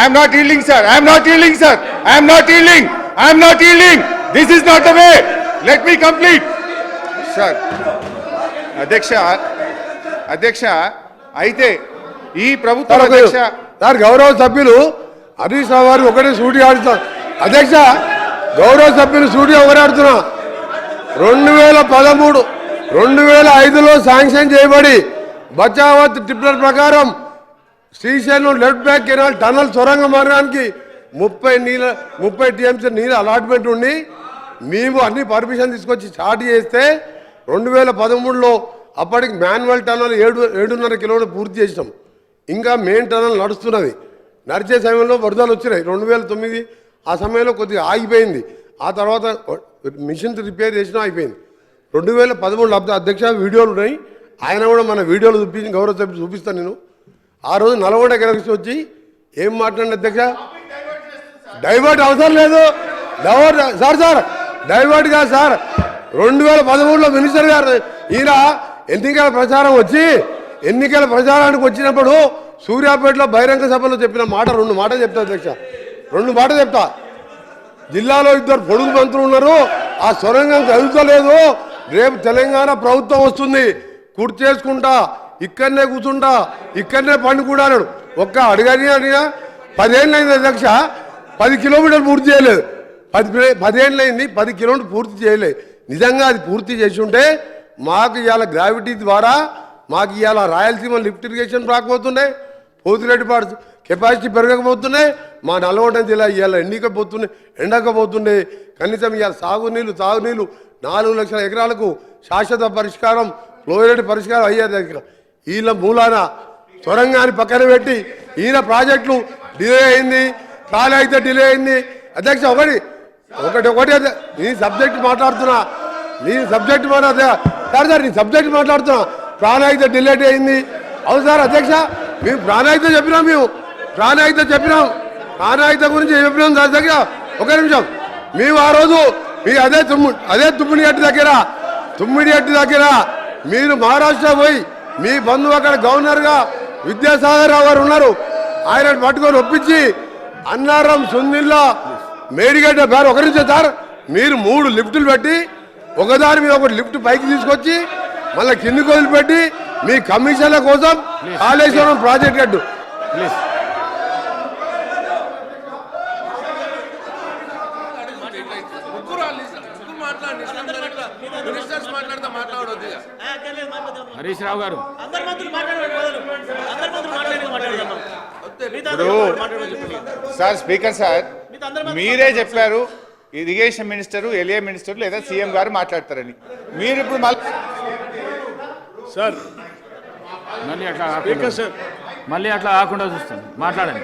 I am not yielding, sir. I am not yielding, sir. I am not yielding. I am not yielding. This is not the way. Let me complete. Sir. అధ్యక్ష అయితే ఈ ప్రభుత్వం అధ్యక్ష sir గౌరవ సభ్యులు హరీష్ రావు గారు ఒకటే సూటి ఆడుతున్నారు. అధ్యక్ష గౌరవ సభ్యులు సూటి ఒకటే ఆడుతున్నా 2013 2005లో శాంక్షన్ చేయబడి బచావత్ ట్రిబ్యునల్ ప్రకారం Srisailam left bank canal tunnel సొరంగ మార్గానికి 30 టీఎంసీ నీళ్ళు అలాట్మెంట్ ఉండి మేము అన్ని పర్మిషన్ తీసుకొచ్చి స్టార్ట్ చేస్తే 2013లో అప్పటికి మాన్యువల్ టనల్ 7.5 కిలోమీటర్లు పూర్తి చేసినాం. ఇంకా మెయిన్ టనల్ నడుస్తున్నది. నడిచే సమయంలో వరదలు వచ్చినాయి 2009. ఆ సమయంలో కొద్దిగా ఆగిపోయింది. ఆ తర్వాత మిషన్స్ రిపేర్ చేసినా అయిపోయింది. 2013 అధ్యక్ష వీడియోలు ఉన్నాయి. ఆయన కూడా మన వీడియోలు చూపించి గౌరవ సభ్యులు చూపిస్తాను. నేను ఆ రోజు నల్గొండ గెలిచి వచ్చి ఏం మాట్లాడిన అధ్యక్ష డైవర్ట్ అవసరం లేదు. సార్ డైవర్ట్ కాదు సార్. 2013లో మినిస్టర్ గారు ఈయన ఎన్నికల ప్రచారం వచ్చి ఎన్నికల ప్రచారానికి వచ్చినప్పుడు సూర్యాపేటలో బహిరంగ సభలో చెప్పిన మాట 2 మాటలు చెప్తా అధ్యక్ష. 2 మాటలు చెప్తా. జిల్లాలో 2 పొడుగు మంత్రులు ఉన్నారు. ఆ సొరంగం కదులుతలేదు. రేపు తెలంగాణ ప్రభుత్వం వస్తుంది. కుర్చీ చేసుకుంటా ఇక్కడనే కూర్చుంటా ఇక్కడనే పండుకుంటా అన్నాడు. ఒక్క అడిగినా 10 ఏళ్ళు అయింది అధ్యక్ష. 10 కిలోమీటర్లు పూర్తి చేయలేదు. 10 ఏళ్ళు అయింది. 10 కిలోమీటర్లు పూర్తి చేయలేదు. నిజంగా అది పూర్తి చేసి ఉంటే మాకు ఇవాళ గ్రావిటీ ద్వారా మాకు ఇవాళ రాయలసీమ లిఫ్ట్ ఇరిగేషన్ రాకపోతుండే, పోతిరెడ్డిపాడు కెపాసిటీ పెరగకపోతుండే, మా నల్గొండ జిల్లా ఇవాళ ఎండకపోతుండే. కనీసం ఇవాళ సాగునీళ్ళు తాగునీళ్ళు 4 లక్షల ఎకరాలకు శాశ్వత పరిష్కారం ఫ్లోరైడ్ పరిష్కారం అయ్యేది. వీళ్ళ మూలాన సొరంగాన్ని పక్కన పెట్టి ఈయన ప్రాజెక్టులు డిలే అయింది. ఖాళీ అయితే డిలే అయింది. అధ్యక్ష ఒకటి నీ సబ్జెక్ట్ మాట్లాడుతున్నా సార్ నీ సబ్జెక్ట్ మాట్లాడుతున్నా. ప్రాణాయిత డిలేట్ అయింది. అవును సార్ అధ్యక్ష మేము ప్రాణాయిత చెప్పినాం. ప్రాణాయిత గురించి చెప్పినాం సార్ దగ్గర. ఒక నిమిషం. మేము ఆ రోజు మీ అదే తుమ్మిడిహట్టి దగ్గర మీరు మహారాష్ట్ర పోయి మీ బంధువు అక్కడ గవర్నర్గా విద్యాసాగర్ రావు గారు ఉన్నారు. ఆయన పట్టుకొని ఒప్పించి అన్నారం సుందిల్లా మేడిగడ్డ పేరు ఒక నిమిషం సార్. మీరు 3 లిఫ్టులు పెట్టి ఒకదాని మీద ఒకటి లిఫ్ట్ పైకి తీసుకొచ్చి మళ్ళీ కిందికి వదిలిపెట్టి మీ కమిషన్ల కోసం కాళేశ్వరం ప్రాజెక్ట్ కట్టు. హరీష్ రావు గారు సార్ స్పీకర్ సార్ మీరే చెప్పారు ఇరిగేషన్ మినిస్టరు ఎల్ఏ మినిస్టర్ లేదా సీఎం గారు మాట్లాడతారని. మీరు ఇప్పుడు సార్ మళ్ళీ అట్లా కాకుండా చూస్తాను. మాట్లాడండి.